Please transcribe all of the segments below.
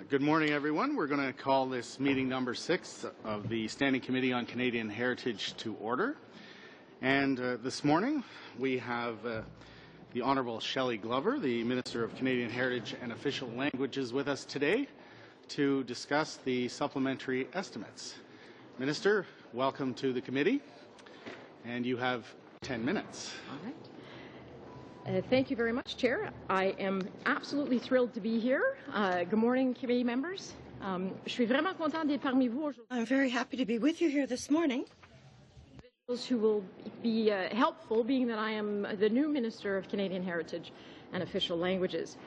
Good morning, everyone. We're going to call this meeting number 6 of the Standing Committee on Canadian Heritage to order. And this morning we have the Honourable Shelley Glover, the Minister of Canadian Heritage and Official Languages, with us today to discuss the supplementary estimates. Minister, welcome to the committee, and you have 10 minutes. All right. Thank you very much, Chair. I am absolutely thrilled to be here. Good morning, committee members. I'm very happy to be with you here this morning. Who will be helpful, being that I am the new Minister of Canadian Heritage and Official Languages.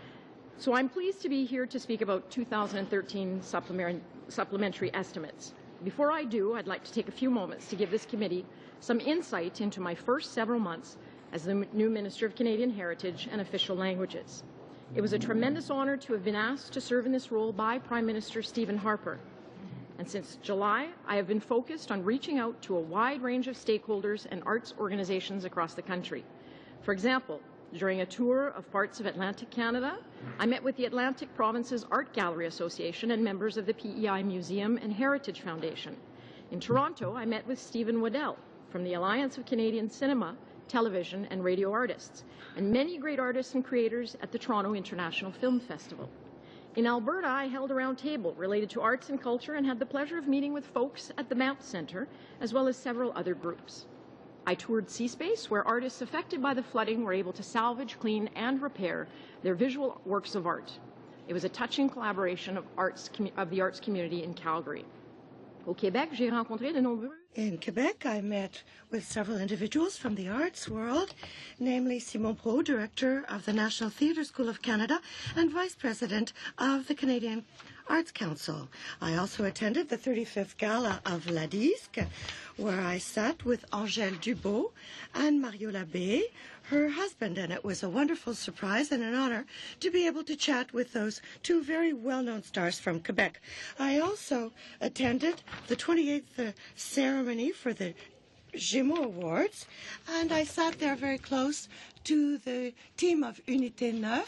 So I'm pleased to be here to speak about 2013 supplementary estimates. Before I do, I'd like to take a few moments to give this committee some insight into my first several months as the new Minister of Canadian Heritage and Official Languages. It was a tremendous honor to have been asked to serve in this role by Prime Minister Stephen Harper. And since July, I have been focused on reaching out to a wide range of stakeholders and arts organizations across the country. For example, during a tour of parts of Atlantic Canada, I met with the Atlantic Provinces Art Gallery Association and members of the PEI Museum and Heritage Foundation. In Toronto, I met with Stephen Waddell from the Alliance of Canadian Cinema, Television and Radio Artists, and many great artists and creators at the Toronto International Film Festival. In Alberta, I held a round table related to arts and culture and had the pleasure of meeting with folks at the Banff Centre, as well as several other groups. I toured Seaspace, where artists affected by the flooding were able to salvage, clean, and repair their visual works of art. It was a touching collaboration of the arts community in Calgary. Au Québec, j'ai rencontré de nombreux. In Quebec, I met with several individuals from the arts world, namely Simon Pro, Director of the National Theatre School of Canada and Vice President of the Canadian Arts Council. I also attended the 35th Gala of La Disque, where I sat with Angèle Dubeau and Mario Labbé, her husband, and it was a wonderful surprise and an honor to be able to chat with those two very well-known stars from Quebec. I also attended the 28th ceremony for the Gémeaux Awards, and I sat there very close to the team of Unité 9,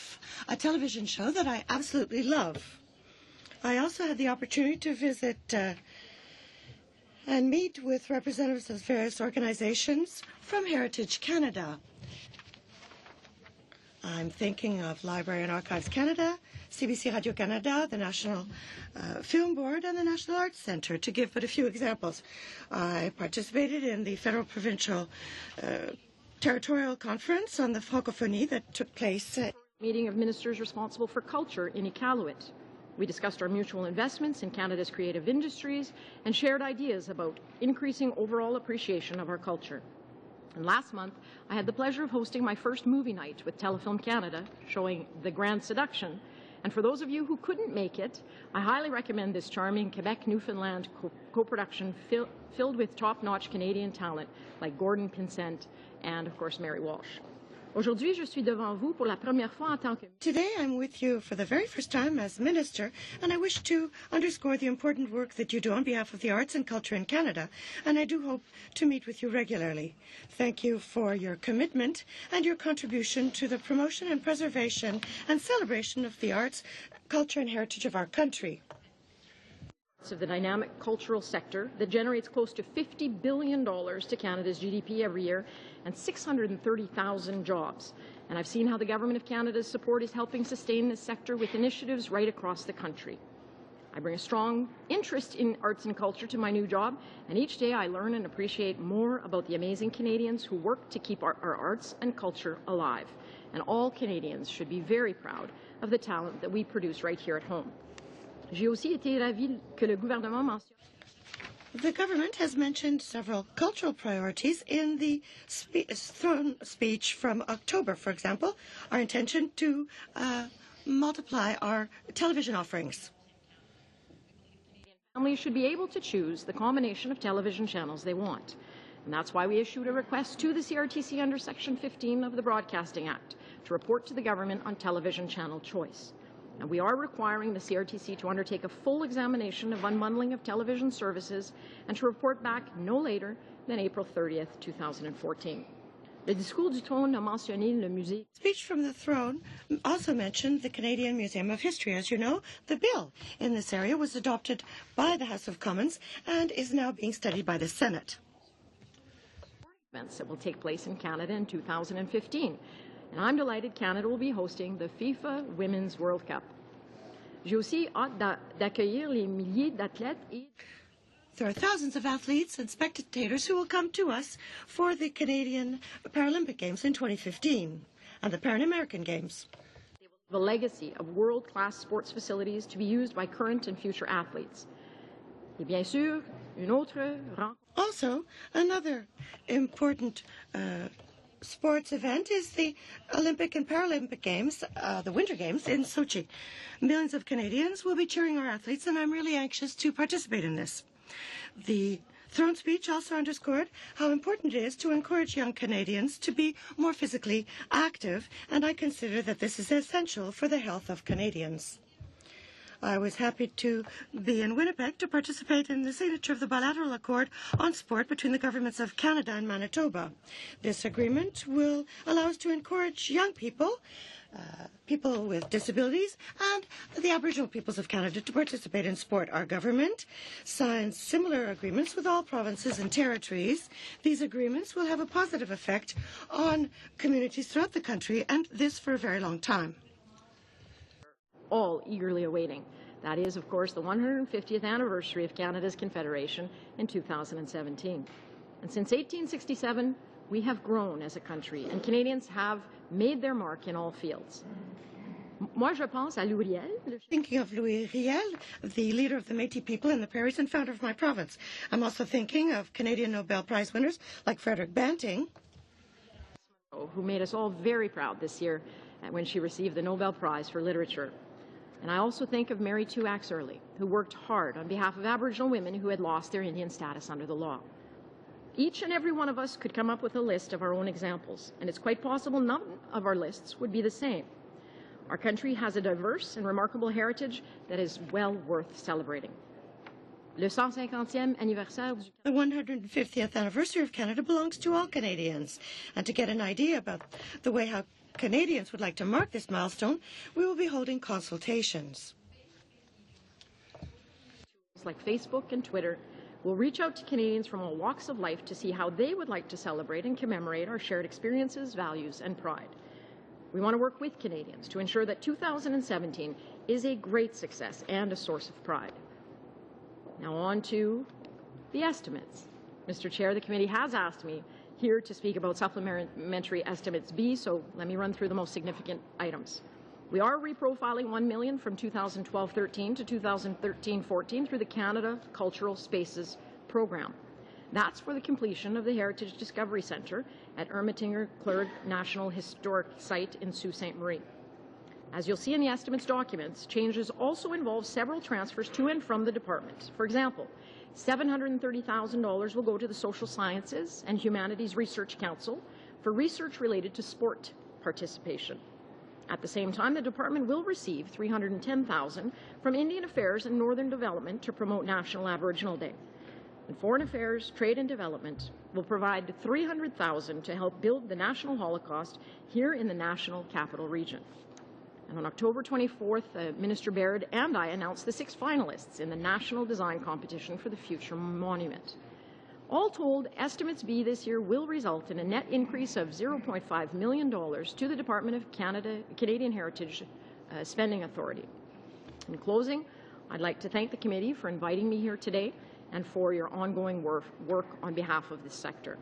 a television show that I absolutely love. I also had the opportunity to visit and meet with representatives of various organizations from Heritage Canada. I'm thinking of Library and Archives Canada, CBC Radio-Canada, the National Film Board, and the National Arts Centre, to give but a few examples. I participated in the Federal Provincial Territorial Conference on the Francophonie that took place. Meeting of ministers responsible for culture in Iqaluit. We discussed our mutual investments in Canada's creative industries and shared ideas about increasing overall appreciation of our culture. And last month, I had the pleasure of hosting my first movie night with Telefilm Canada, showing The Grand Seduction. And for those of you who couldn't make it, I highly recommend this charming Quebec-Newfoundland co-production filled with top-notch Canadian talent like Gordon Pinsent and, of course, Mary Walsh. Aujourd'hui, je suis devant vous pour la première fois en tant que... Today, I'm with you for the very first time as Minister, and I wish to underscore the important work that you do on behalf of the arts and culture in Canada, and I do hope to meet with you regularly. Thank you for your commitment and your contribution to the promotion and preservation and celebration of the arts, culture, and heritage of our country. Of the dynamic cultural sector that generates close to $50 billion to Canada's GDP every year and 630,000 jobs. And I've seen how the Government of Canada's support is helping sustain this sector with initiatives right across the country. I bring a strong interest in arts and culture to my new job, and each day I learn and appreciate more about the amazing Canadians who work to keep our arts and culture alive. And all Canadians should be very proud of the talent that we produce right here at home. J'ai aussi été ravie que le gouvernement mentionne. The government has mentioned several cultural priorities in the throne speech from October, for example, our intention to multiply our television offerings. Families should be able to choose the combination of television channels they want. And that's why we issued a request to the CRTC under Section 15 of the Broadcasting Act to report to the government on television channel choice. And we are requiring the CRTC to undertake a full examination of unbundling of television services and to report back no later than April 30th, 2014. Le discours du trône a mentionné le musée. Speech from the throne also mentioned the Canadian Museum of History. As you know, the bill in this area was adopted by the House of Commons and is now being studied by the Senate. Events that will take place in Canada in 2015. And I'm delighted Canada will be hosting the FIFA Women's World Cup. J'ai aussi hâte d'accueillir les milliers d'athlètes et There are thousands of athletes and spectators who will come to us for the Canadian Paralympic Games in 2015 and the Pan American Games. the legacy of world-class sports facilities to be used by current and future athletes. Et bien sûr, une autre rencontre. Also, another important sports event is the Olympic and Paralympic Games, the Winter Games in Sochi. Millions of Canadians will be cheering our athletes, and I'm really anxious to participate in this. The throne speech also underscored how important it is to encourage young Canadians to be more physically active, and I consider that this is essential for the health of Canadians. I was happy to be in Winnipeg to participate in the signature of the bilateral accord on sport between the governments of Canada and Manitoba. This agreement will allow us to encourage young people, people with disabilities, and the Aboriginal peoples of Canada to participate in sport. Our government signed similar agreements with all provinces and territories. These agreements will have a positive effect on communities throughout the country, and this for a very long time. All eagerly awaiting. That is, of course, the 150th anniversary of Canada's Confederation in 2017. And since 1867, we have grown as a country, and Canadians have made their mark in all fields. Moi, je pense à Louis Riel. Thinking of Louis Riel, the leader of the Métis people in the prairies and founder of my province. I'm also thinking of Canadian Nobel Prize winners like Frederick Banting, who made us all very proud this year when she received the Nobel Prize for Literature. And I also think of Mary Two Axe Early, who worked hard on behalf of Aboriginal women who had lost their Indian status under the law. Each and every one of us could come up with a list of our own examples, and it's quite possible none of our lists would be the same. Our country has a diverse and remarkable heritage that is well worth celebrating. Le 150e anniversaire du... The 150th anniversary of Canada belongs to all Canadians. And to get an idea about the way how Canadians would like to mark this milestone, we will be holding consultations. Like Facebook and Twitter will reach out to Canadians from all walks of life to see how they would like to celebrate and commemorate our shared experiences, values, and pride. We want to work with Canadians to ensure that 2017 is a great success and a source of pride. Now on to the estimates. Mr. Chair, the committee has asked me here to speak about supplementary estimates B, so let me run through the most significant items. We are reprofiling $1 million from 2012-13 to 2013-14 through the Canada Cultural Spaces program. That's for the completion of the Heritage Discovery Centre at Ermitinger-Clergue National Historic Site in Sault Ste. Marie. As you'll see in the estimates documents, changes also involve several transfers to and from the department. For example, $730,000 will go to the Social Sciences and Humanities Research Council for research related to sport participation. At the same time, the department will receive $310,000 from Indian Affairs and Northern Development to promote National Aboriginal Day. And Foreign Affairs, Trade and Development will provide $300,000 to help build the National Holocaust here in the National Capital Region. And on October 24th, Minister Baird and I announced the 6 finalists in the National Design Competition for the Future Monument. All told, estimates B this year will result in a net increase of $0.5 million to the Department of Canadian Heritage Spending Authority. In closing, I'd like to thank the committee for inviting me here today and for your ongoing work on behalf of this sector.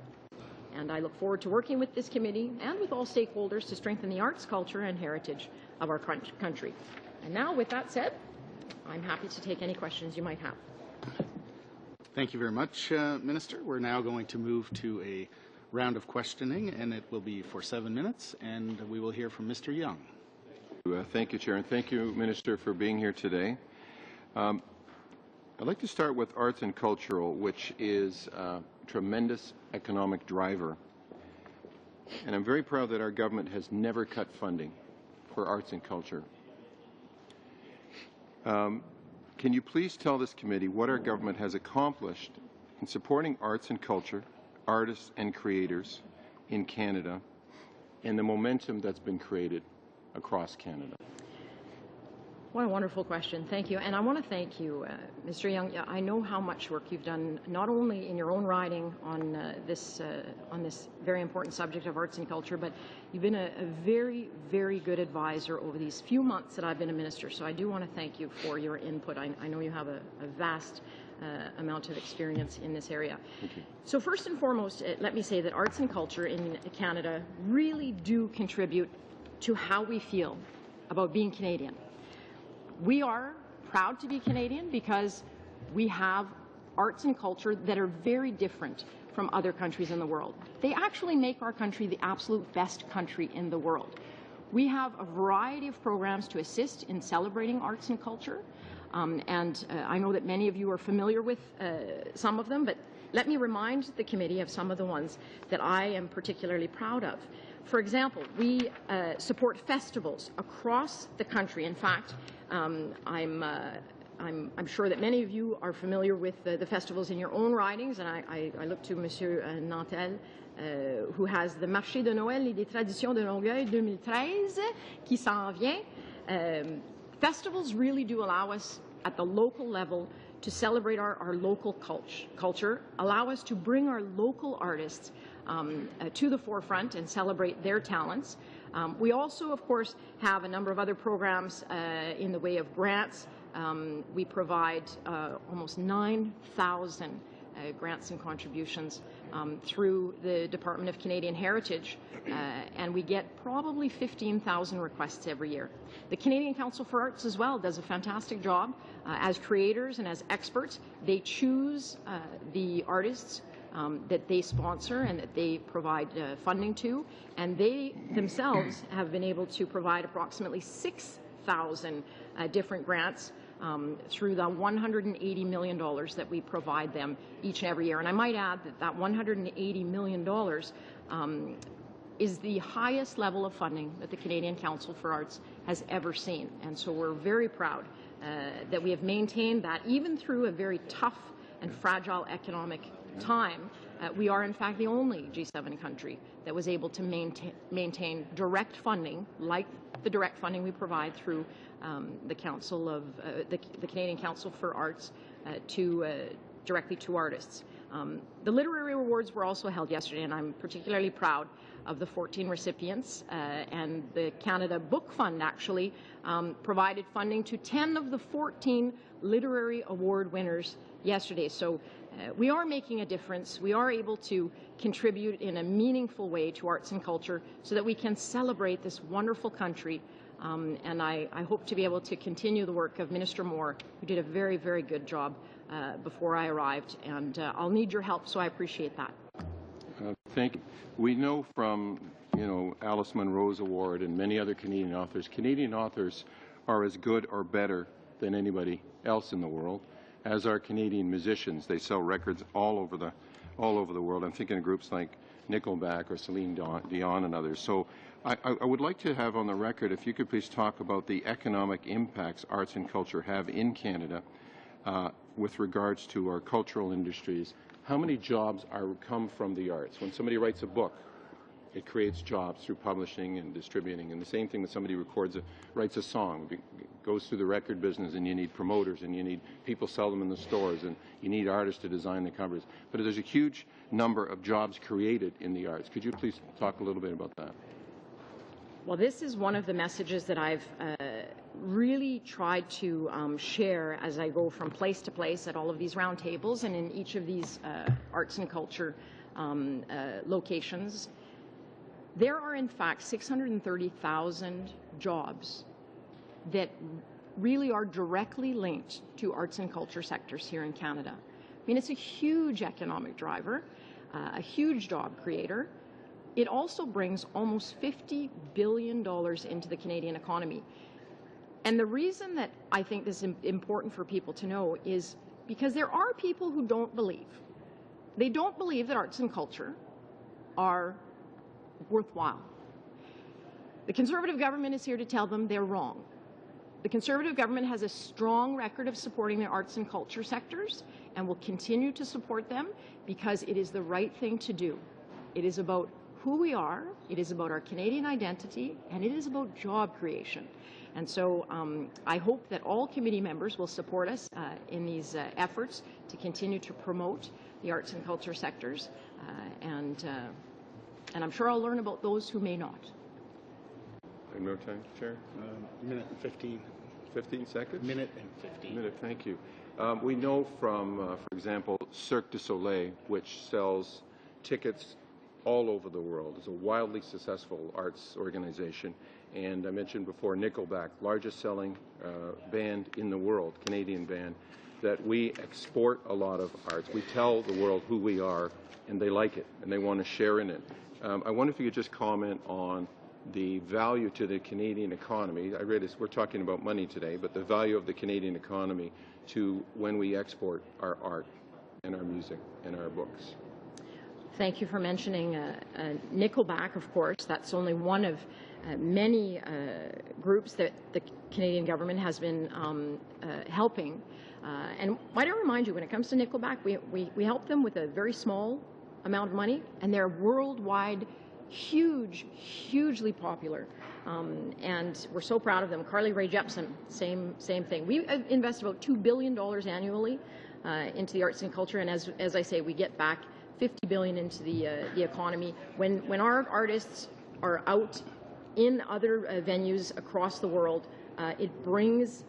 And I look forward to working with this committee and with all stakeholders to strengthen the arts, culture, and heritage of our country. And now, with that said, I'm happy to take any questions you might have. Thank you very much, Minister. We're now going to move to a round of questioning, and it will be for 7 minutes, and we will hear from Mr. Young. Thank you, Chair, and thank you, Minister, for being here today. I'd like to start with arts and cultural, which is a tremendous economic driver. And I'm very proud that our government has never cut funding for arts and culture. Can you please tell this committee what our government has accomplished in supporting arts and culture, artists and creators, in Canada and the momentum that's been created across Canada? What a wonderful question. Thank you. And I want to thank you, Mr. Young. I know how much work you've done, not only in your own riding on this very important subject of arts and culture, but you've been a very, very good advisor over these few months that I've been a minister. So I do want to thank you for your input. I know you have a vast amount of experience in this area. Thank you. So first and foremost, let me say that arts and culture in Canada really do contribute to how we feel about being Canadian. We are proud to be Canadian because we have arts and culture that are very different from other countries in the world. They actually make our country the absolute best country in the world. We have a variety of programs to assist in celebrating arts and culture, and I know that many of you are familiar with some of them, but let me remind the committee of some of the ones that I am particularly proud of. For example, we support festivals across the country. In fact, I'm sure that many of you are familiar with the festivals in your own ridings, and I look to Monsieur Nantel, who has the Marché de Noël et des Traditions de Longueuil 2013 qui s'en vient. Festivals really do allow us at the local level to celebrate our local culture, allow us to bring our local artists to the forefront and celebrate their talents. We also, of course, have a number of other programs in the way of grants. We provide almost 9,000 grants and contributions through the Department of Canadian Heritage, and we get probably 15,000 requests every year. The Canadian Council for Arts as well does a fantastic job. As creators and as experts, they choose the artists that they sponsor and that they provide funding to, and they themselves have been able to provide approximately 6,000 different grants through the $180 million that we provide them each and every year. And I might add that that $180 million is the highest level of funding that the Canadian Council for Arts has ever seen. And so we're very proud that we have maintained that even through a very tough and fragile economic time. We are, in fact, the only G7 country that was able to maintain direct funding, like the direct funding we provide through the Council of the Canadian Council for Arts directly to artists. The literary awards were also held yesterday, and I'm particularly proud of the 14 recipients, and the Canada Book Fund actually provided funding to 10 of the 14 literary award winners yesterday. So we are making a difference. We are able to contribute in a meaningful way to arts and culture so that we can celebrate this wonderful country. And I hope to be able to continue the work of Minister Moore, who did a very, very good job before I arrived. And I'll need your help, so I appreciate that. Thank you. We know from, Alice Munro's award and many other Canadian authors are as good or better than anybody else in the world, as are Canadian musicians. They sell records all over the world. I'm thinking of groups like Nickelback or Celine Dion and others. So I would like to have on the record, if you could please talk about the economic impacts arts and culture have in Canada with regards to our cultural industries. How many jobs come from the arts? When somebody writes a book, it creates jobs through publishing and distributing. And the same thing when somebody writes a song. It goes through the record business, and you need promoters, and you need people sell them in the stores, and you need artists to design the covers. But there's a huge number of jobs created in the arts. Could you please talk a little bit about that? Well, this is one of the messages that I've really tried to share as I go from place to place at all of these roundtables and in each of these arts and culture locations. There are, in fact, 630,000 jobs that really are directly linked to arts and culture sectors here in Canada. I mean, it's a huge economic driver, a huge job creator. It also brings almost $50 billion into the Canadian economy. And the reason that I think this is important for people to know is because there are people who don't believe. They don't believe that arts and culture are worthwhile. The Conservative government is here to tell them they're wrong. The Conservative government has a strong record of supporting the arts and culture sectors and will continue to support them because it is the right thing to do. It is about who we are, it is about our Canadian identity, and it is about job creation. And so I hope that all committee members will support us in these efforts to continue to promote the arts and culture sectors, and I'm sure I'll learn about those who may not. I have no time, Chair. Minute and 15. 15 seconds? Minute and 15. Minute, thank you. We know from, for example, Cirque du Soleil, which sells tickets all over the world. It's a wildly successful arts organization. And I mentioned before Nickelback, largest selling band in the world, Canadian band, that we export a lot of arts. We tell the world who we are, and they like it, and they want to share in it. I wonder if you could just comment on the value to the Canadian economy. I read we're talking about money today, but the value of the Canadian economy to when we export our art and our music and our books. Thank you for mentioning Nickelback, of course. That's only one of many groups that the Canadian government has been helping. And might I remind you, when it comes to Nickelback, we help them with a very small amount of money, and they're worldwide hugely popular. And we're so proud of them. Carly Rae Jepsen, same thing. We invest about $2 billion annually into the arts and culture, and as I say, we get back $50 billion into the economy. When our artists are out in other venues across the world, it brings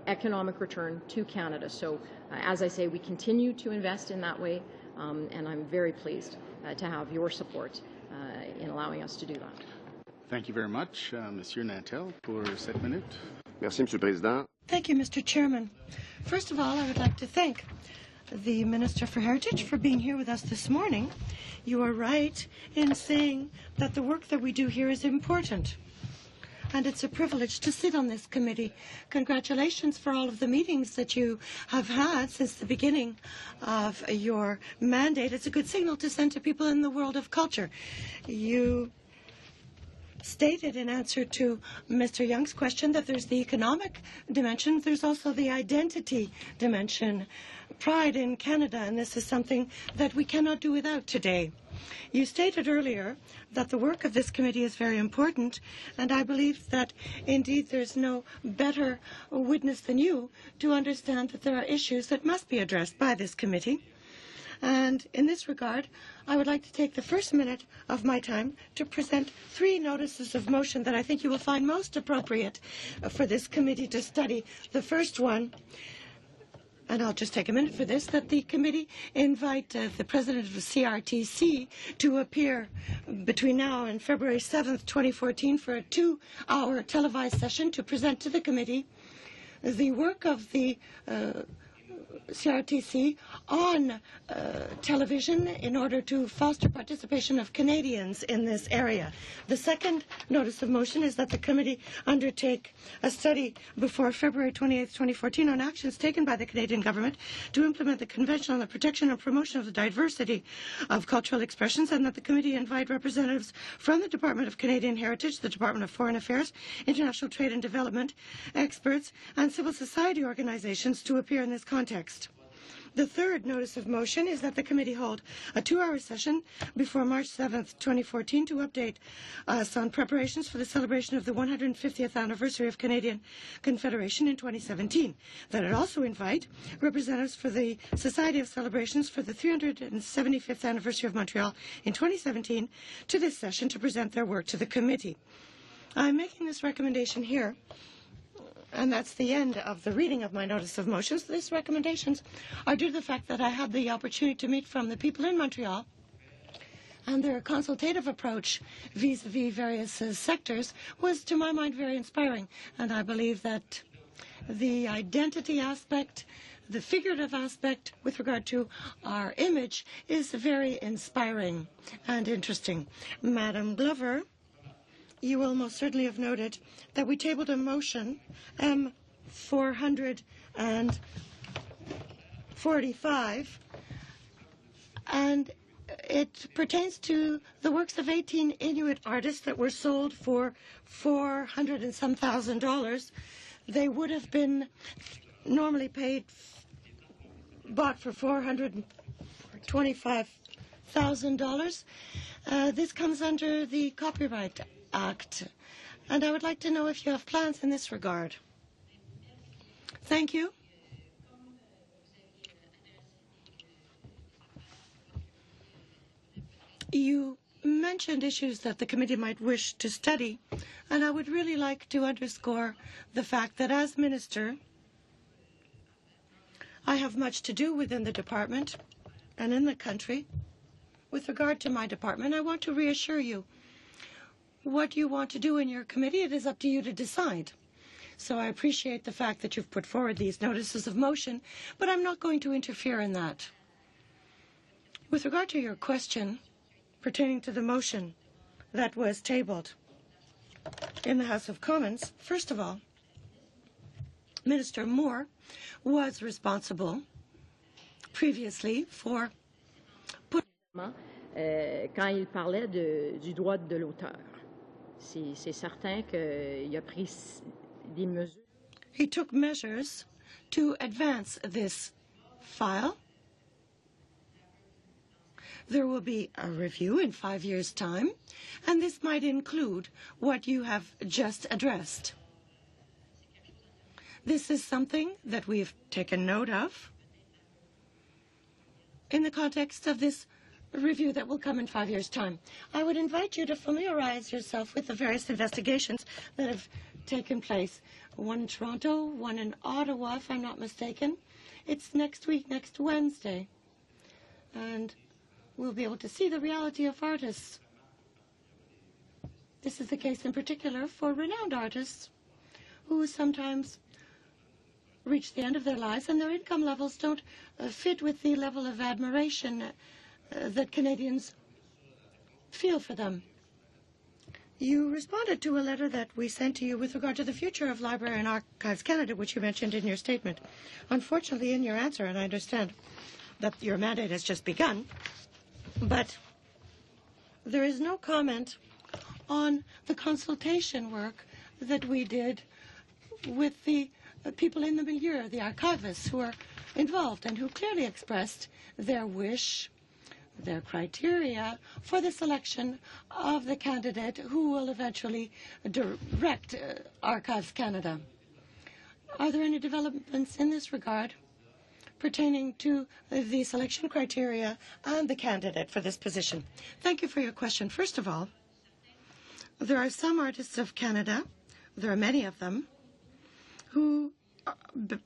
economic return to Canada. So as I say, we continue to invest in that way, and I'm very pleased to have your support in allowing us to do that. Thank you very much, Monsieur Nantel, pour cette minute. Merci, Monsieur le Président. Thank you, Mr. Chairman. First of all, I would like to thank the Minister for Heritage for being here with us this morning. You are right in saying that the work that we do here is important, and it's a privilege to sit on this committee. Congratulations for all of the meetings that you have had since the beginning of your mandate. It's a good signal to send to people in the world of culture. You stated in answer to Mr. Young's question that there's the economic dimension, there's also the identity dimension, pride in Canada, and this is something that we cannot do without today. You stated earlier that the work of this committee is very important, and I believe that indeed there's no better witness than you to understand that there are issues that must be addressed by this committee. And in this regard, I would like to take the first minute of my time to present 3 notices of motion that I think you will find most appropriate for this committee to study. The first one, and I'll just take a minute for this, that the committee invite the president of the CRTC to appear between now and February 7th, 2014 for a 2-hour televised session to present to the committee the work of the CRTC on television in order to foster participation of Canadians in this area. The second notice of motion is that the committee undertake a study before February 28, 2014 on actions taken by the Canadian government to implement the Convention on the Protection and Promotion of the Diversity of Cultural Expressions, and that the committee invite representatives from the Department of Canadian Heritage, the Department of Foreign Affairs, International Trade and Development, experts, and civil society organizations to appear in this context. The third notice of motion is that the committee hold a 2-hour session before March 7th, 2014 to update us on preparations for the celebration of the 150th anniversary of Canadian Confederation in 2017. That it also invite representatives for the Society of Celebrations for the 375th anniversary of Montreal in 2017 to this session to present their work to the committee. I'm making this recommendation here, and that's the end of the reading of my notice of motions. These recommendations are due to the fact that I had the opportunity to meet from the people in Montreal, and their consultative approach vis-a-vis various sectors was, to my mind, very inspiring. And I believe that the identity aspect, the figurative aspect with regard to our image is very inspiring and interesting. Madam Glover, you will most certainly have noted that we tabled a motion, M445, and it pertains to the works of 18 Inuit artists that were sold for $400 and some thousand. They would have been normally bought for $425,000. This comes under the Copyright Act, and I would like to know if you have plans in this regard. Thank you. You mentioned issues that the committee might wish to study, and I would really like to underscore the fact that as minister, I have much to do within the department and in the country. With regard to my department, I want to reassure you what you want to do in your committee, it is up to you to decide. So I appreciate the fact that you've put forward these notices of motion, but I'm not going to interfere in that. With regard to your question pertaining to the motion that was tabled in the House of Commons, first of all, Minister Moore was responsible previously for quand il parlait du droit de l'auteur. C'est certain qu'il a pris des mesures. He took measures to advance this file. There will be a review in 5 years' time, and this might include what you have just addressed. This is something that we've taken note of in the context of this review that will come in 5 years' time. I would invite you to familiarize yourself with the various investigations that have taken place. One in Toronto, one in Ottawa, if I'm not mistaken. It's next week, next Wednesday. And we'll be able to see the reality of artists. This is the case in particular for renowned artists who sometimes reach the end of their lives and their income levels don't fit with the level of admiration that Canadians feel for them. You responded to a letter that we sent to you with regard to the future of Library and Archives Canada, which you mentioned in your statement. Unfortunately, in your answer, and I understand that your mandate has just begun, but there is no comment on the consultation work that we did with the people in the milieu, the archivists who are involved and who clearly expressed their wish, their criteria for the selection of the candidate who will eventually direct Archives Canada. Are there any developments in this regard pertaining to the selection criteria and the candidate for this position? Thank you for your question. First of all, there are some artists of Canada, there are many of them, who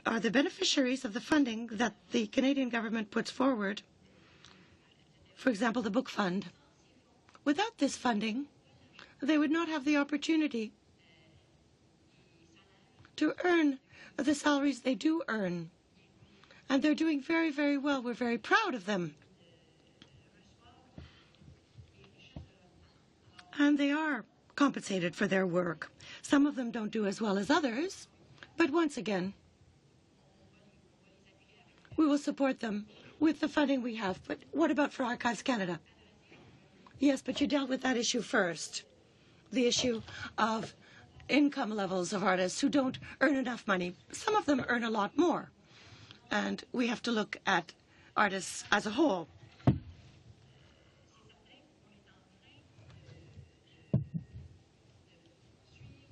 are the beneficiaries of the funding that the Canadian government puts forward. For example, the Book Fund. Without this funding, they would not have the opportunity to earn the salaries they do earn. And they're doing very, very well. We're very proud of them. And they are compensated for their work. Some of them don't do as well as others. But once again, we will support them with the funding we have. But what about for Archives Canada? Yes, but you dealt with that issue first. The issue of income levels of artists who don't earn enough money. Some of them earn a lot more. And we have to look at artists as a whole.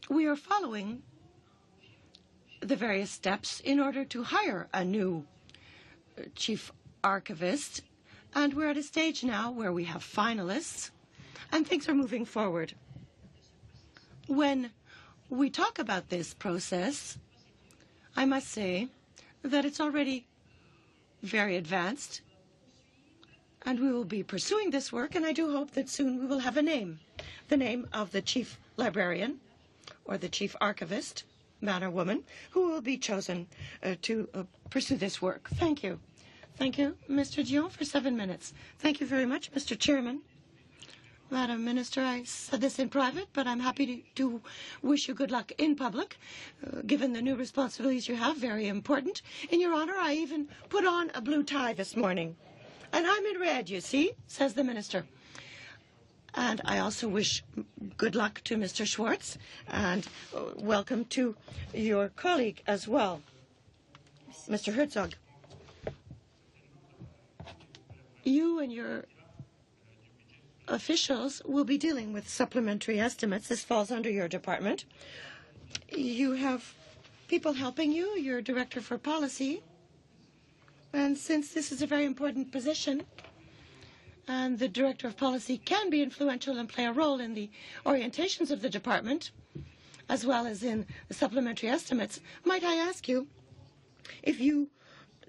We are following the various steps in order to hire a new chief archivist, and we're at a stage now where we have finalists and things are moving forward. When we talk about this process, I must say that it's already very advanced, and we will be pursuing this work, and I do hope that soon we will have a name, the name of the chief librarian or the chief archivist, man or woman, who will be chosen to pursue this work. Thank you. Thank you, Mr. Dion, for 7 minutes. Thank you very much, Mr. Chairman. Madam Minister, I said this in private, but I'm happy to wish you good luck in public, given the new responsibilities you have, very important. In your honor, I even put on a blue tie this morning. And I'm in red, you see, says the Minister. And I also wish good luck to Mr. Schwartz, and welcome to your colleague as well, Mr. Herzog. You and your officials will be dealing with supplementary estimates. This falls under your department. You have people helping you, your director for policy. And since this is a very important position, and the director of policy can be influential and play a role in the orientations of the department, as well as in the supplementary estimates, might I ask you if you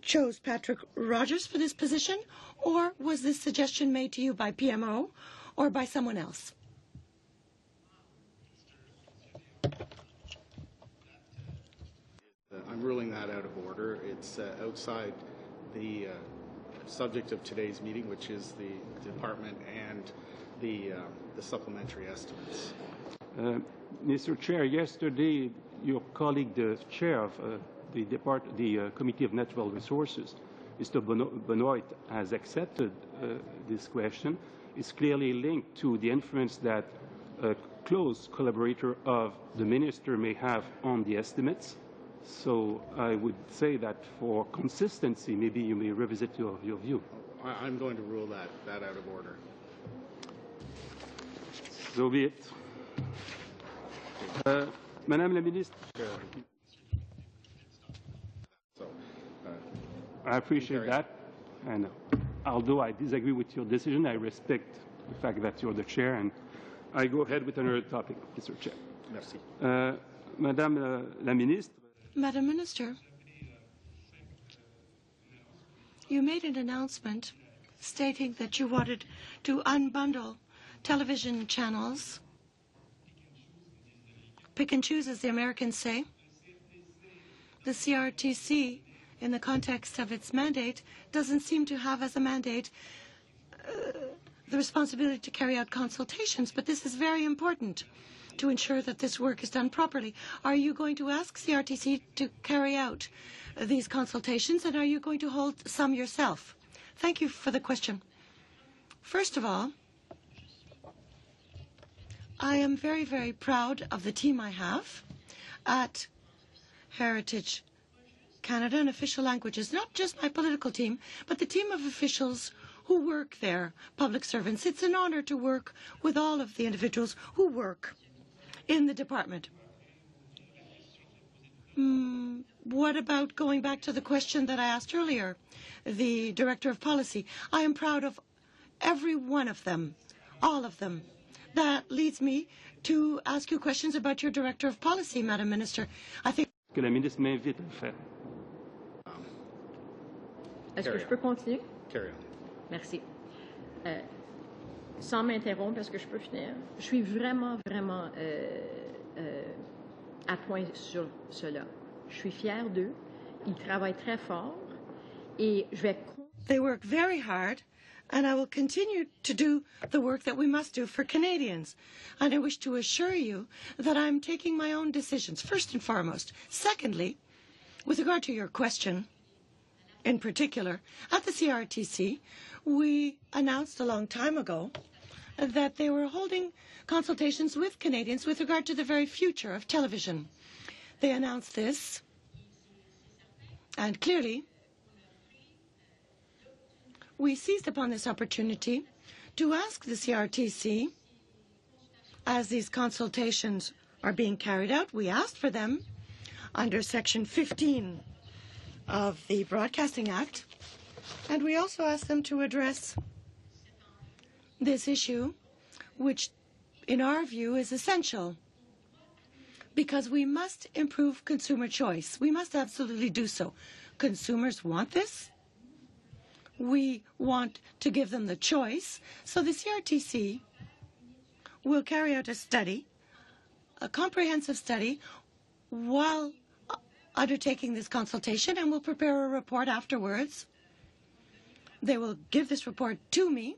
chose Patrick Rogers for this position, or was this suggestion made to you by PMO or by someone else? I'm ruling that out of order. It's outside the subject of today's meeting, which is the department and the supplementary estimates. Mr. Chair, yesterday your colleague, the chair of the Committee of Natural Resources, Mr. Benoit, has accepted this question. It's clearly linked to the influence that a close collaborator of the minister may have on the estimates. So I would say that for consistency, maybe you may revisit your view. I'm going to rule that out of order. So be it. Madame la Ministre, I appreciate that, and although I disagree with your decision, I respect the fact that you're the chair, and I go ahead with another topic, Mr. Chair. Merci. Madame la Ministre. Madam Minister, you made an announcement stating that you wanted to unbundle television channels, pick and choose, as the Americans say. The CRTC, in the context of its mandate, doesn't seem to have as a mandate the responsibility to carry out consultations, but this is very important to ensure that this work is done properly. Are you going to ask CRTC to carry out these consultations, and are you going to hold some yourself? Thank you for the question. First of all, I am very, very proud of the team I have at Heritage Canada and Official Languages, not just my political team, but the team of officials who work there, public servants. It's an honor to work with all of the individuals who work in the department. What about going back to the question that I asked earlier, the Director of Policy? I am proud of every one of them, all of them. That leads me to ask you questions about your Director of Policy, Madam Minister. I think Que la ministre m'invite à le faire. Est-ce que je peux continuer? Carry on. Merci. Sans m'interrompre, est-ce que je peux finir? Je suis vraiment, vraiment à point sur cela. Je suis fière d'eux. Ils travaillent très fort et je vais... they work very hard, and I will continue to do the work that we must do for Canadians. And I wish to assure you that I'm taking my own decisions, first and foremost. Secondly, with regard to your question, in particular, at the CRTC, we announced a long time ago that they were holding consultations with Canadians with regard to the very future of television. They announced this, and clearly, we seized upon this opportunity to ask the CRTC, as these consultations are being carried out, we asked for them under Section 15 of the Broadcasting Act, and we also asked them to address this issue, which in our view is essential, because we must improve consumer choice. We must absolutely do so. Consumers want this. We want to give them the choice. So the CRTC will carry out a study, a comprehensive study, while undertaking this consultation, and will prepare a report afterwards. They will give this report to me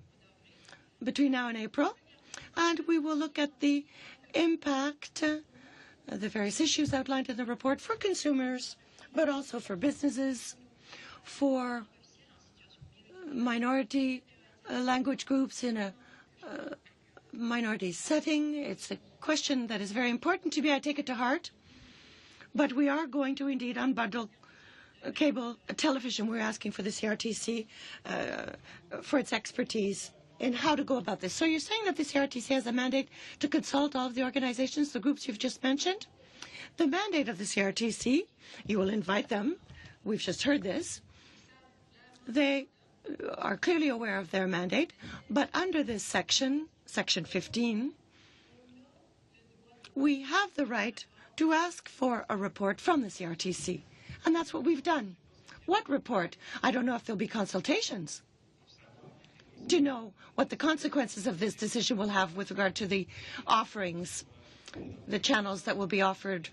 between now and April, and we will look at the impact, the various issues outlined in the report for consumers, but also for businesses, for minority language groups in a minority setting. It's a question that is very important to me. I take it to heart. But we are going to indeed unbundle cable television. We're asking for the CRTC for its expertise in how to go about this. So you're saying that the CRTC has a mandate to consult all of the organizations, the groups you've just mentioned? The mandate of the CRTC, you will invite them. We've just heard this. They are clearly aware of their mandate, but under this section, Section 15, we have the right to ask for a report from the CRTC, and that's what we've done. What report? I don't know if there'll be consultations to know what the consequences of this decision will have with regard to the offerings, the channels that will be offered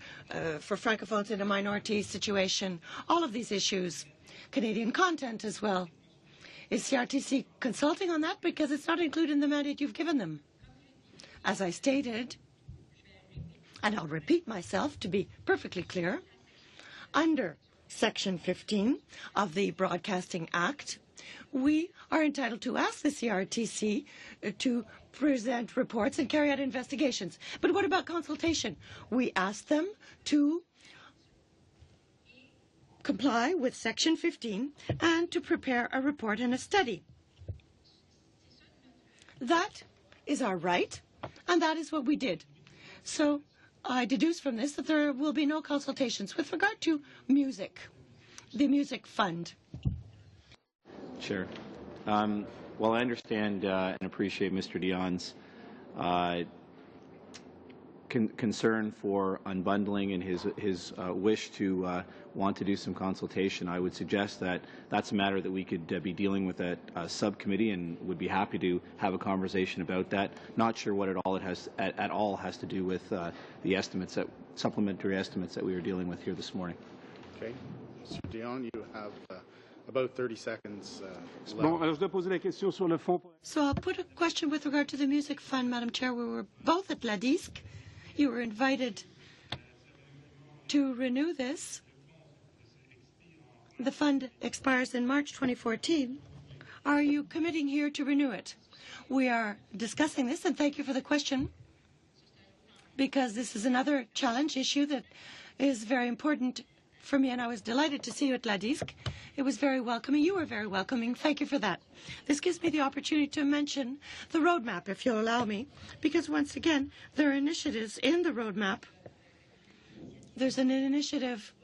for Francophones in a minority situation, all of these issues, Canadian content as well. Is CRTC consulting on that? Because it's not included in the mandate you've given them. As I stated, and I'll repeat myself to be perfectly clear, under Section 15 of the Broadcasting Act, we are entitled to ask the CRTC to present reports and carry out investigations. But what about consultation? We ask them to comply with Section 15 and to prepare a report and a study. That is our right, and that is what we did. So I deduce from this that there will be no consultations with regard to music, the Music Fund. Sure. Well, I understand and appreciate Mr. Dion's concern for unbundling and his wish to want to do some consultation. I would suggest that that's a matter that we could be dealing with at subcommittee, and would be happy to have a conversation about that. Not sure what at all has to do with the estimates, supplementary estimates that we were dealing with here this morning. Okay. Mr. Dion, you have about 30 seconds left. Bon, alors je dois poser la question sur le fond. So I'll put a question with regard to the Music Fund, Madam Chair. We were both at La Disque. You were invited to renew this. The fund expires in March 2014. Are you committing here to renew it? We are discussing this, and thank you for the question, because this is another challenge issue that is very important for me, and I was delighted to see you at La Disque. It was very welcoming. You were very welcoming. Thank you for that. This gives me the opportunity to mention the roadmap, if you'll allow me, because once again, there are initiatives in the roadmap. There's an initiative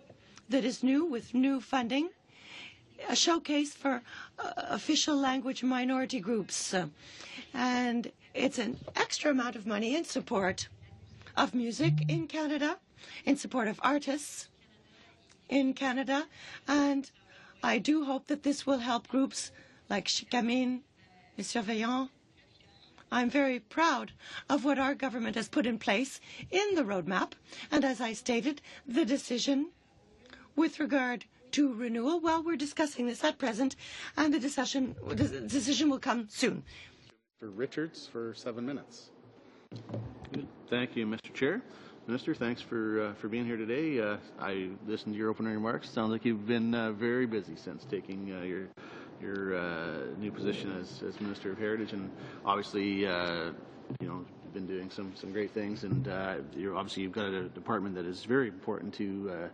that is new with new funding, a showcase for official language minority groups, and it's an extra amount of money in support of music in Canada, in support of artists in Canada, and I do hope that this will help groups like Chikamine, Les Surveillants. I'm very proud of what our government has put in place in the roadmap, and as I stated, the decision with regard to renewal, well, we're discussing this at present, and the decision will come soon. Mr. Richards for 7 minutes. Thank you, Mr. Chair. Minister, thanks for being here today. I listened to your opening remarks. Sounds like you've been very busy since taking your new position as Minister of Heritage, and obviously, you've been doing some great things. And you've got a department that is very important to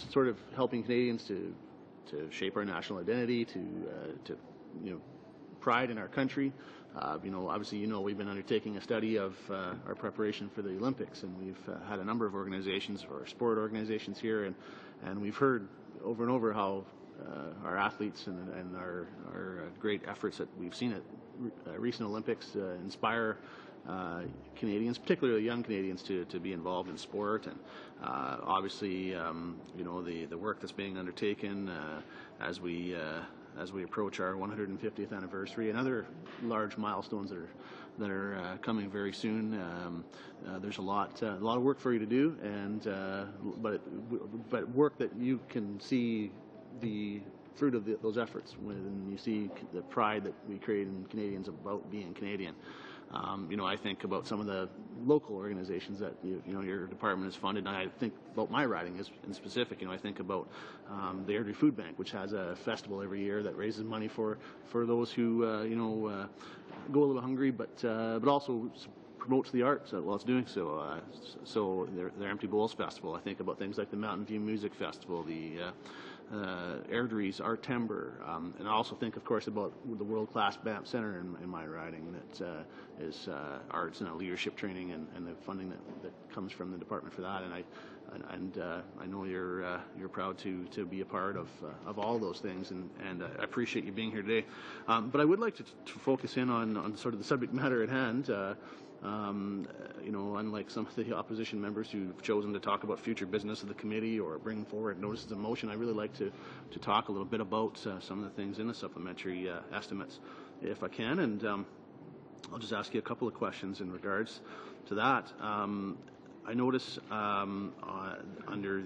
sort of helping Canadians to shape our national identity, to pride in our country. Obviously, we've been undertaking a study of our preparation for the Olympics, and we've had a number of organizations, or sport organizations here, and we've heard over and over how our athletes and our great efforts that we've seen at recent Olympics inspire Canadians, particularly young Canadians, to be involved in sport. And obviously, the work that's being undertaken as we approach our 150th anniversary and other large milestones that are coming very soon. There's a lot of work for you to do, and but work that you can see the fruit of those efforts when you see the pride that we create in Canadians about being Canadian. I think about some of the local organizations that your department has funded, and I think about my riding in specific. I think about the Airdrie Food Bank, which has a festival every year that raises money for those who go a little hungry, but also promotes the arts while it's doing so. So their Empty Bowls Festival. I think about things like the Mountain View Music Festival, the Airdrie's Art Timber, and I also think, of course, about the world-class Banff Centre in my riding that is arts and leadership training and the funding that comes from the department for that. And I know you're proud to be a part of all those things, and I appreciate you being here today. But I would like to focus in on sort of the subject matter at hand. You know, unlike some of the opposition members who've chosen to talk about future business of the committee or bring forward notices of motion, I really like to talk a little bit about some of the things in the supplementary estimates, if I can. And I'll just ask you a couple of questions in regards to that. I notice under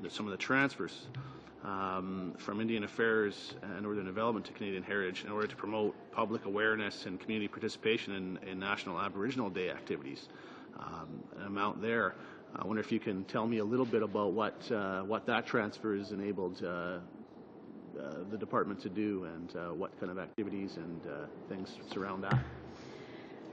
some of the transfers from Indian Affairs and Northern Development to Canadian Heritage in order to promote public awareness and community participation in National Aboriginal Day activities. An amount there. I wonder if you can tell me a little bit about what that transfer has enabled the department to do, and what kind of activities and things surround that.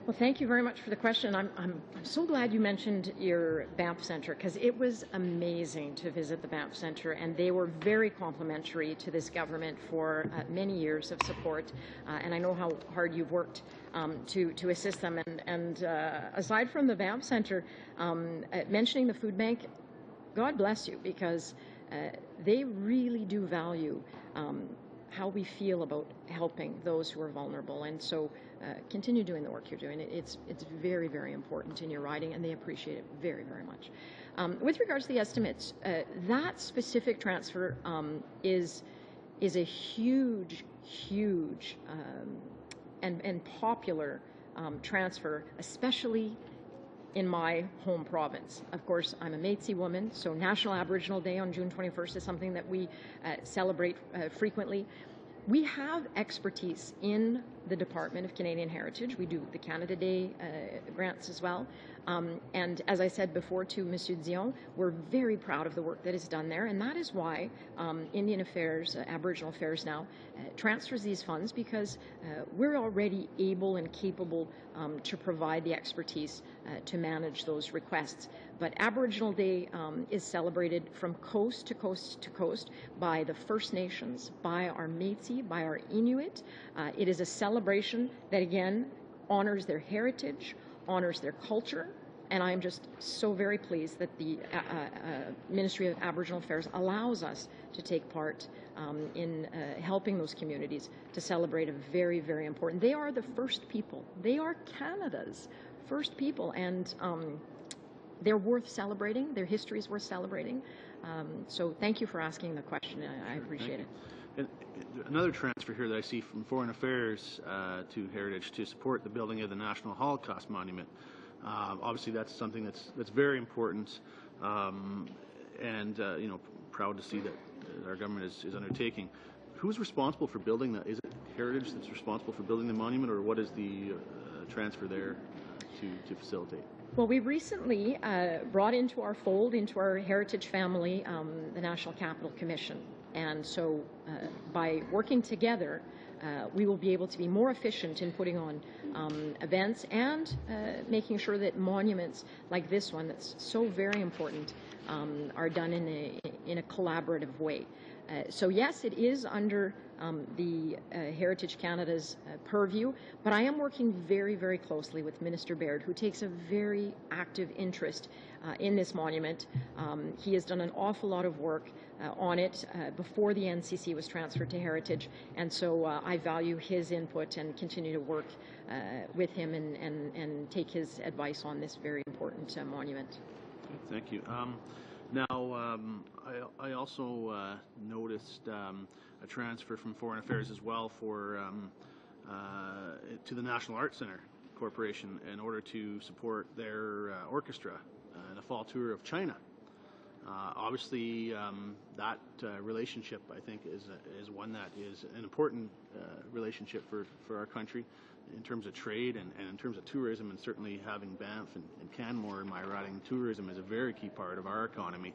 Well, thank you very much for the question. I'm so glad you mentioned your Banff Centre, because it was amazing to visit the Banff Centre, and they were very complimentary to this government for many years of support, and I know how hard you've worked to assist them. And aside from the Banff Centre, mentioning the food bank, God bless you, because they really do value how we feel about helping those who are vulnerable, and so continue doing the work you're doing. It's very, very important in your riding, and they appreciate it very, very much. With regards to the estimates, that specific transfer is a huge and popular transfer, especially in my home province. Of course, I'm a Métis woman, so National Aboriginal Day on June 21st is something that we celebrate frequently. We have expertise in the Department of Canadian Heritage. We do the Canada Day grants as well. And as I said before to Monsieur Dion, we're very proud of the work that is done there, and that is why Indian Affairs, Aboriginal Affairs now, transfers these funds, because we're already able and capable to provide the expertise to manage those requests. But Aboriginal Day is celebrated from coast to coast to coast by the First Nations, by our Métis, by our Inuit. It is a celebration that, again, honors their heritage, honors their culture, and I'm just so very pleased that the Ministry of Aboriginal Affairs allows us to take part in helping those communities to celebrate a very, very important. They are the first people. They are Canada's first people, and they're worth celebrating. Their history is worth celebrating. So thank you for asking the question. I appreciate it. And another transfer here that I see from Foreign Affairs to Heritage to support the building of the National Holocaust Monument. Obviously, that's something that's very important, and you know, proud to see that our government is undertaking. Who's responsible for building that? Is it Heritage that's responsible for building the monument, or what is the transfer there to facilitate? Well, we recently brought into our fold, into our heritage family, the National Capital Commission. And so by working together, we will be able to be more efficient in putting on events and making sure that monuments like this one, that's so very important, are done in a collaborative way. So yes, it is under the Heritage Canada's purview, but I am working very, very closely with Minister Baird, who takes a very active interest in this monument. He has done an awful lot of work on it before the NCC was transferred to Heritage, and so I value his input and continue to work with him and take his advice on this very important monument. Thank you. Now, I also noticed a transfer from Foreign Affairs as well for to the National Arts Centre Corporation in order to support their orchestra in a fall tour of China. Obviously, that relationship, I think, is one that is an important relationship for our country in terms of trade and in terms of tourism, and certainly having Banff and Canmore in my riding, tourism is a very key part of our economy.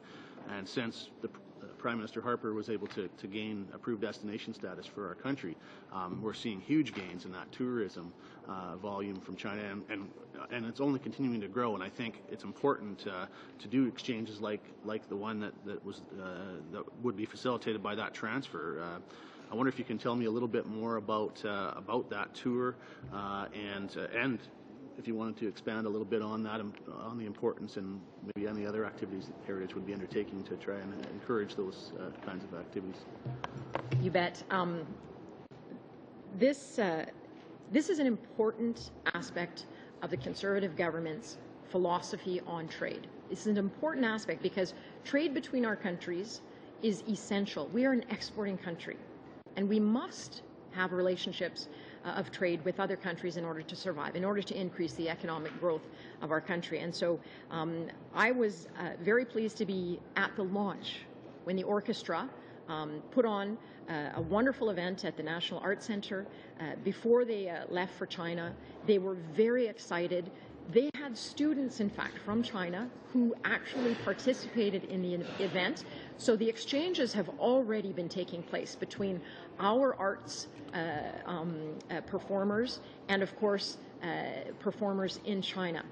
And since the Prime Minister Harper was able to gain approved destination status for our country, we're seeing huge gains in that tourism volume from China, and it's only continuing to grow. And I think it's important to do exchanges like the one that would be facilitated by that transfer. I wonder if you can tell me a little bit more about that tour, and if you wanted to expand a little bit on that, on the importance and maybe any other activities that Heritage would be undertaking to try and encourage those kinds of activities. You bet. This is an important aspect of the Conservative government's philosophy on trade. This is an important aspect because trade between our countries is essential. We are an exporting country, and we must have relationships of trade with other countries in order to survive, in order to increase the economic growth of our country. And so I was very pleased to be at the launch when the orchestra put on a wonderful event at the National Arts Centre. Before they left for China, they were very excited. They had students, in fact, from China who actually participated in the event. So the exchanges have already been taking place between our arts performers and, of course, performers in China.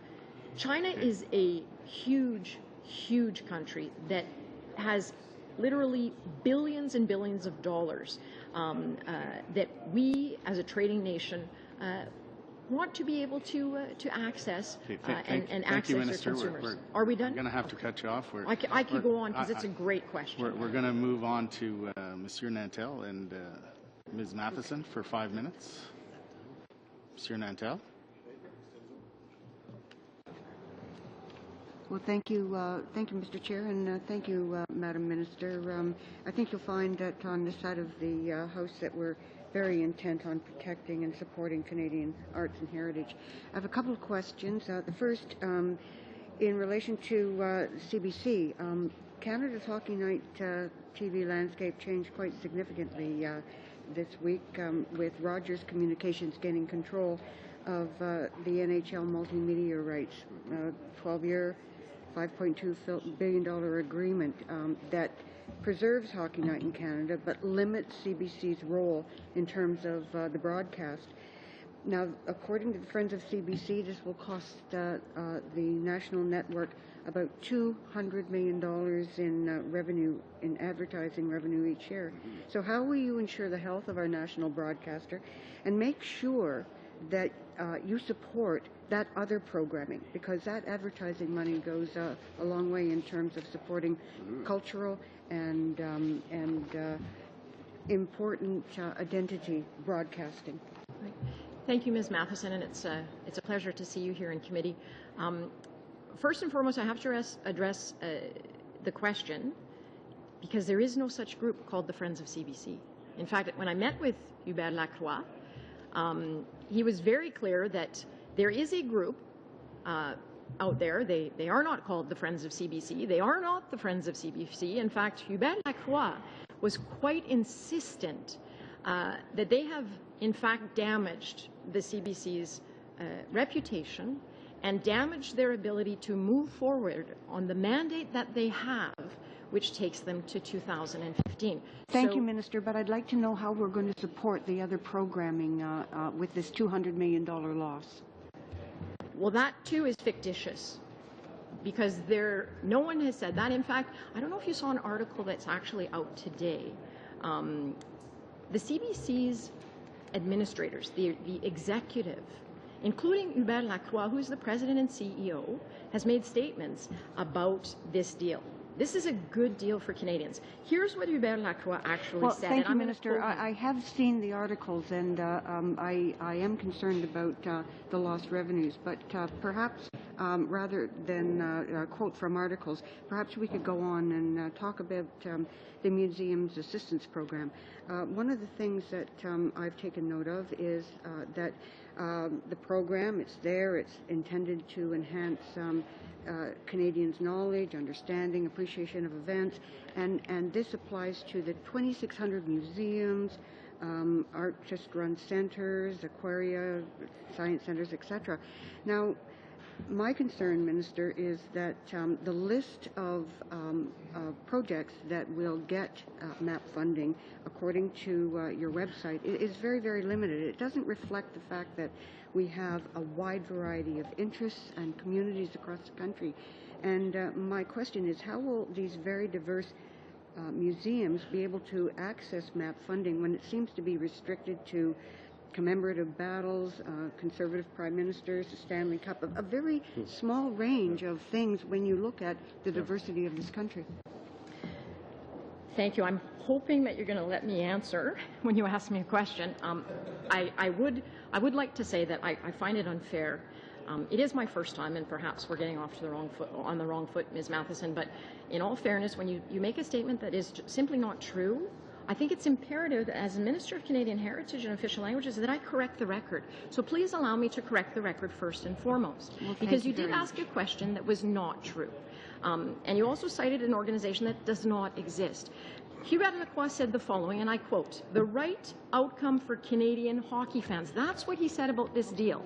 China is a huge, huge country that has literally billions and billions of dollars that we, as a trading nation, want to be able to access and access you, their Minister. consumers. Are we done? I'm going to have to cut you off. I could go on because it's a great question. We're going to move on to Monsieur Nantel and Ms. Matheson for 5 minutes. Monsieur Nantel. Well, thank you, Mr. Chair, and thank you, Madam Minister. I think you'll find that on this side of the House that we're very intent on protecting and supporting Canadian arts and heritage. I have a couple of questions. The first, in relation to CBC, Canada's Hockey Night TV landscape changed quite significantly this week with Rogers Communications gaining control of the NHL multimedia rights, 12-year, $5.2 billion agreement that preserves Hockey Night in Canada but limits CBC's role in terms of the broadcast. Now, according to the Friends of CBC, this will cost the national network about $200 million in revenue, in advertising revenue each year. So how will you ensure the health of our national broadcaster and make sure that you support that other programming, because that advertising money goes a long way in terms of supporting cultural and important identity broadcasting? Thank you, Ms. Matheson, and it's a pleasure to see you here in committee. First and foremost, I have to address the question, because there is no such group called the Friends of CBC. In fact, when I met with Hubert Lacroix, he was very clear that there is a group out there. They are not called the Friends of CBC. They are not the Friends of CBC. In fact, Hubert Lacroix was quite insistent that they have, in fact, damaged the CBC's reputation and damaged their ability to move forward on the mandate that they have, which takes them to 2015. Thank you, Minister, but I'd like to know how we're going to support the other programming with this $200 million loss. Well, that too is fictitious, because no one has said that. In fact, I don't know if you saw an article that's actually out today. The CBC's administrators, the executive, including Hubert Lacroix, who's the president and CEO, has made statements about this deal. This is a good deal for Canadians. Here's what Hubert Lacroix actually said. Thank you, Minister. I have seen the articles, and I am concerned about the lost revenues. But perhaps, rather than quote from articles, perhaps we could go on and talk about the museum's assistance program. One of the things that I've taken note of is that the program, it's there, it's intended to enhance Canadians' knowledge, understanding, appreciation of events, and this applies to the 2,600 museums, artist-run centers, aquaria, science centers, etc. Now, My concern, Minister, is that the list of projects that will get MAP funding, according to your website, is very, very limited. It doesn't reflect the fact that we have a wide variety of interests and communities across the country. And my question is, how will these very diverse museums be able to access MAP funding when it seems to be restricted to commemorative battles, conservative prime ministers, the Stanley Cup, a very small range of things when you look at the diversity of this country? Thank you. I'm hoping that you're going to let me answer when you ask me a question. I would like to say that I find it unfair. It is my first time, and perhaps we're getting off to on the wrong foot, Ms. Matheson, but in all fairness, when you make a statement that is simply not true, I think it's imperative that as Minister of Canadian Heritage and Official Languages that I correct the record. So please allow me to correct the record first and foremost, because you did ask a question that was not true. And you also cited an organization that does not exist. Hugh Lacroix said the following, and I quote, "The right outcome for Canadian hockey fans." That's what he said about this deal.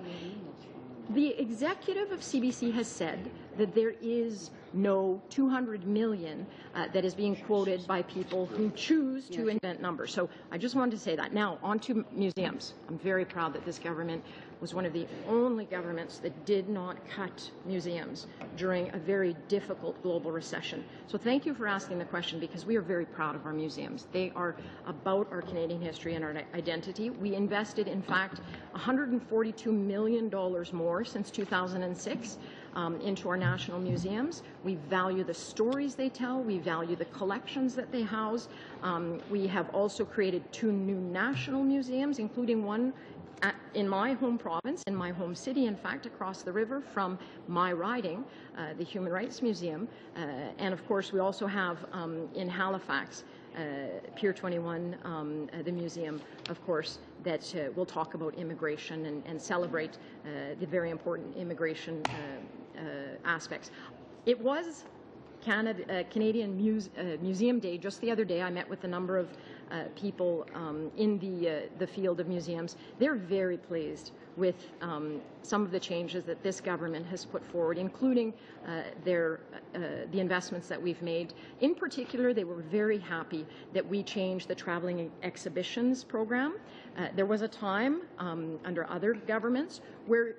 The executive of CBC has said that there is no 200 million that is being quoted by people who choose to invent numbers. So I just wanted to say that. Now, on to museums. I'm very proud that this government was one of the only governments that did not cut museums during a very difficult global recession. So thank you for asking the question, because we are very proud of our museums. They are about our Canadian history and our identity. We invested, in fact, $142 million more since 2006 into our national museums. We value the stories they tell. We value the collections that they house. We have also created 2 new national museums, including one in my home province, in my home city, in fact, across the river from my riding, the Human Rights Museum. And of course, we also have in Halifax, Pier 21, the museum, of course, that will talk about immigration and celebrate the very important immigration aspects. It was Canadian Museum Day just the other day. I met with a number of people in the field of museums. They're very pleased with some of the changes that this government has put forward, including the investments that we've made. In particular, they were very happy that we changed the traveling exhibitions program. There was a time under other governments where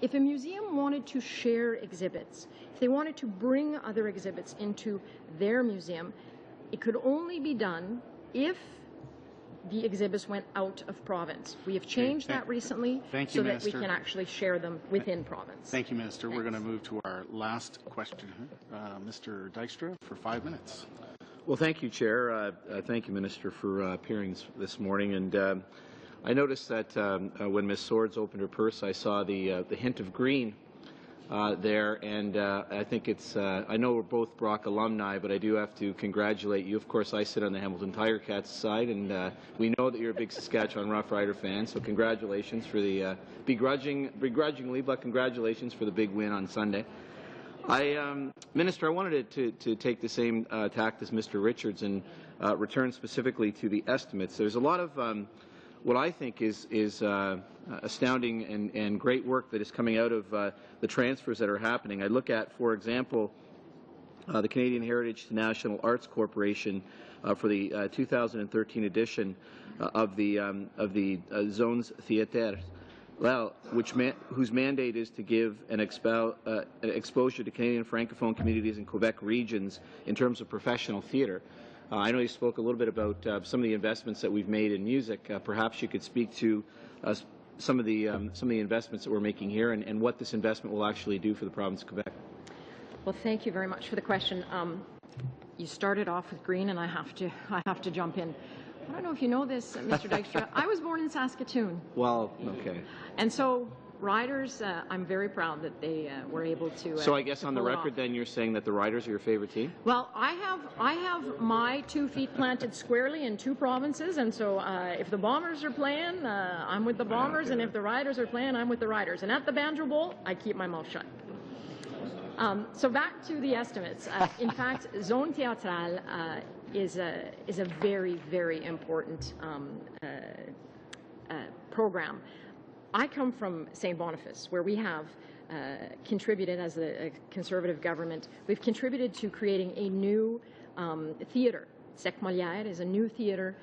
if a museum wanted to share exhibits, if they wanted to bring other exhibits into their museum, it could only be done if the exhibits went out of province. We have changed that recently so that we can actually share them within province. Thank you, Minister. We're going to move to our last question. Mr. Dykstra for 5 minutes. Well, thank you, Chair. Thank you, Minister, for appearing this morning. And I noticed that when Ms. Swords opened her purse, I saw the hint of green there, and I think it's, I know we're both Brock alumni, but I do have to congratulate you. Of course, I sit on the Hamilton Tiger Cats side, and we know that you're a big Saskatchewan Rough Rider fan, so congratulations for the, begrudgingly, but congratulations for the big win on Sunday. Minister, I wanted to take the same tact as Mr. Richards and return specifically to the estimates. There's a lot of what I think is astounding and great work that is coming out of the transfers that are happening. I look at, for example, the Canadian Heritage to National Arts Corporation for the 2013 edition of the Zones Theatres, well, whose mandate is to give an exposure to Canadian Francophone communities in Quebec regions in terms of professional theatre. I know you spoke a little bit about some of the investments that we've made in music. Perhaps you could speak to some of the investments that we're making here and what this investment will actually do for the province of Quebec. Well, thank you very much for the question. You started off with green, and I have to jump in. I don't know if you know this, Mr. Dykstra. I was born in Saskatoon. Well, okay. And so Riders, I'm very proud that they were able to. So I guess on the record, then you're saying that the Riders are your favorite team? Well, I have my 2 feet planted squarely in 2 provinces, and so if the Bombers are playing, I'm with the Bombers, and if the Riders are playing, I'm with the Riders. And at the Banjo Bowl, I keep my mouth shut. So back to the estimates. In fact, Zone Théâtrale is a very, very important program. I come from St. Boniface, where we have contributed as a Conservative government. We've contributed to creating a new theatre. Sec Molière is a new theatre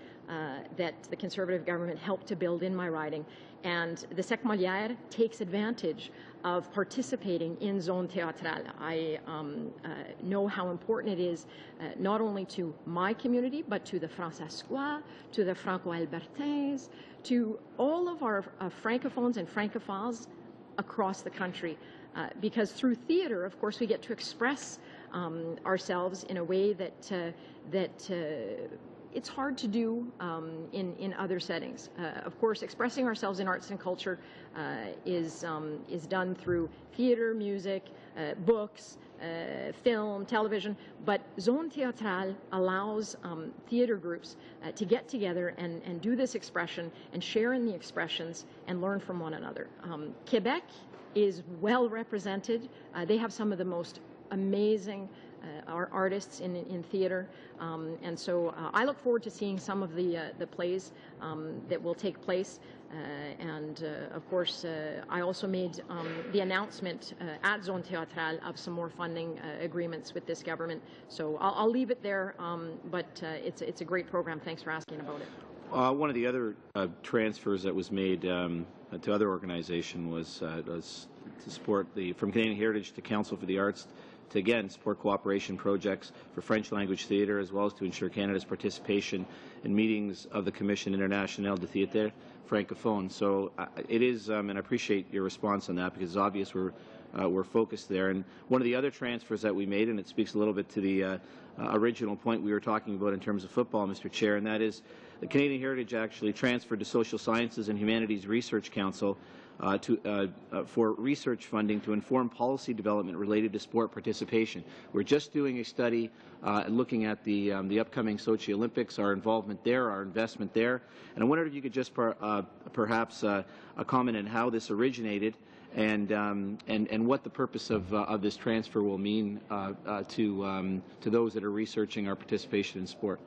that the Conservative government helped to build in my riding. And the Sec Molière takes advantage of participating in Zone Théâtrale. I know how important it is not only to my community, but to the Francescois, to the Franco-Albertains, to all of our Francophones and Francophiles across the country. Because through theatre, of course, we get to express ourselves in a way that it's hard to do in other settings. Of course, expressing ourselves in arts and culture is done through theatre, music, books, film, television, but Zone Théâtrale allows theatre groups to get together and do this expression and share in the expressions and learn from one another. Quebec is well represented. They have some of the most amazing artists in theatre, and so I look forward to seeing some of the plays that will take place. And of course, I also made the announcement at Zone Théâtrale of some more funding agreements with this government. So I'll leave it there, but it's a great program. Thanks for asking about it. One of the other transfers that was made to other organization was to support from Canadian Heritage to Council for the Arts to, again, support cooperation projects for French language theatre, as well as to ensure Canada's participation in meetings of the Commission Internationale de Théâtre Francophone. So it is, and I appreciate your response on that, because it's obvious we're focused there. And one of the other transfers that we made, and it speaks a little bit to the original point we were talking about in terms of football, Mr. Chair, and that is the Canadian Heritage actually transferred to Social Sciences and Humanities Research Council for research funding to inform policy development related to sport participation. We're just doing a study looking at the upcoming Sochi Olympics, our involvement there, our investment there, and I wondered if you could just perhaps comment on how this originated and what the purpose of this transfer will mean to those that are researching our participation in sport.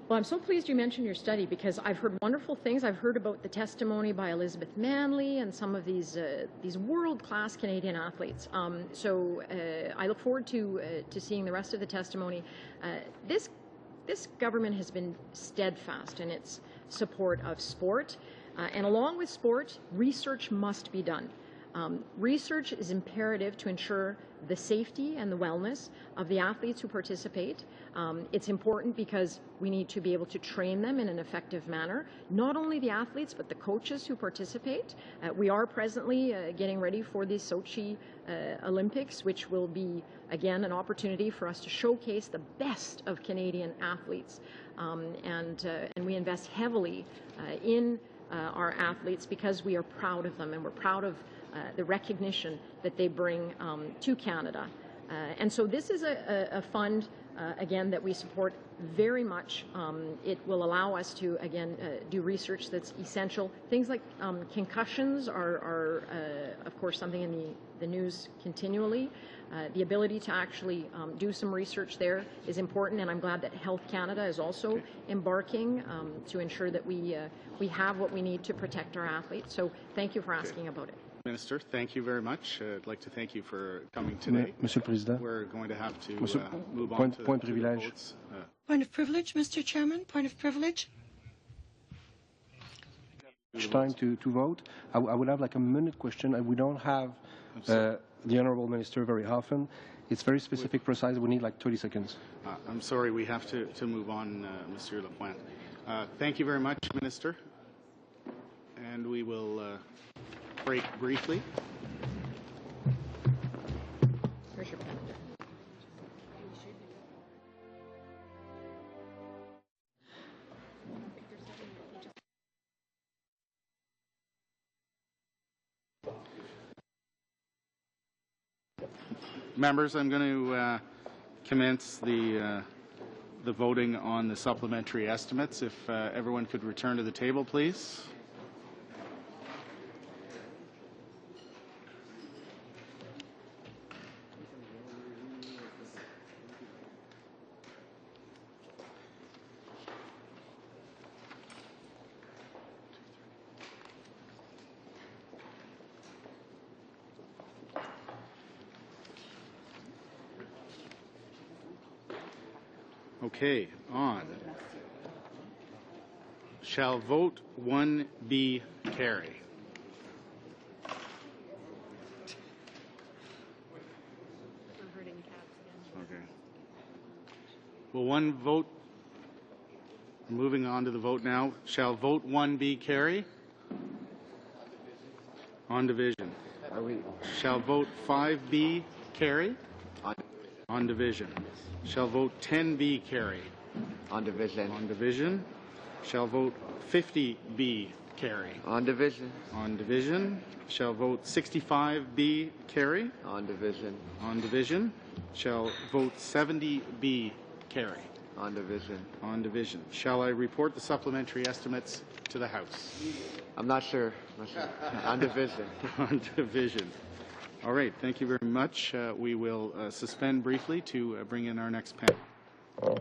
Well, I'm so pleased you mentioned your study, because I've heard wonderful things. I've heard about the testimony by Elizabeth Manley and some of these world-class Canadian athletes. So I look forward to seeing the rest of the testimony. This government has been steadfast in its support of sport, and along with sport, research must be done. Research is imperative to ensure the safety and the wellness of the athletes who participate. It's important because we need to be able to train them in an effective manner, not only the athletes but the coaches who participate. We are presently getting ready for the Sochi Olympics, which will be, again, an opportunity for us to showcase the best of Canadian athletes. And we invest heavily in our athletes because we are proud of them, and we're proud of the recognition that they bring to Canada. And so this is a fund, again, that we support very much. It will allow us to, again, do research that's essential. Things like concussions are of course, something in the news continually. The ability to actually do some research there is important, and I'm glad that Health Canada is also embarking to ensure that we have what we need to protect our athletes. So thank you for asking about it. Minister, thank you very much. I'd like to thank you for coming today. Monsieur le Président. We're going to have to move on to the votes. Point of privilege, Mr. Chairman. Point of privilege. Time to vote. I would have like a minute question, and we don't have the Honourable Minister very often. It's very specific, precise. We need like 30 seconds. I'm sorry, we have to move on, Monsieur Lapointe. Thank you very much, Minister. And we will break briefly. Where's your pen? Members, I'm going to commence the voting on the supplementary estimates. If everyone could return to the table, please. Okay, on. Shall vote 1B carry? Okay. Will one vote, moving on to the vote now, shall vote 1B carry? On division. Shall vote 5B carry? On division. Shall vote 10B carry? On division. On division. Shall vote 50B carry? On division. On division. Shall vote 65B carry? On division. On division. Shall vote 70B carry? On division. On division. Shall I report the supplementary estimates to the House? I'm not sure. On division. On division. All right. Thank you very much. We will suspend briefly to bring in our next panel.